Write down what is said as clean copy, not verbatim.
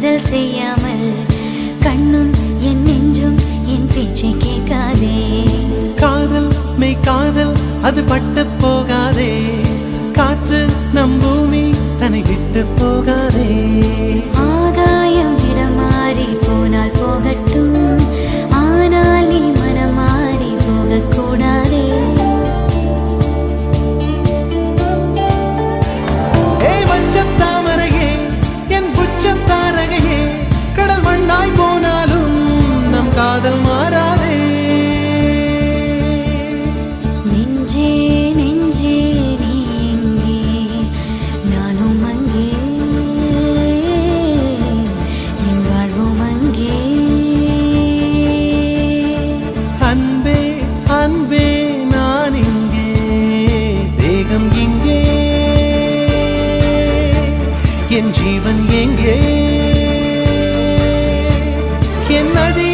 காதல் செய்யாமல் கண்ணும் என் நெஞ்சும் என் பேச்சை கேட்காதே. காதல் மெய் காதல் அது பட்டு போகாதே, காற்று நம் பூமி தன்னை விட்டு போகாதே. ஆகாயம் இடமாறி போனால் போகட்டும், ஆனால் நீ மனம் மாறி போகக்கூடாதே. தாமரையே என் புச்சத்தாரகையே, கடல் மண்ணாய் போனாலும் நம் காதல் மாறாதே. நெஞ்சே நெஞ்சே நீ எங்கே, நானும் அங்கே, என் வாழ்வும் அங்கே. அன்பே அன்பே நான் இங்கே, தேகம் இங்கே, என் ஜீவன் எங்கே, என் நதி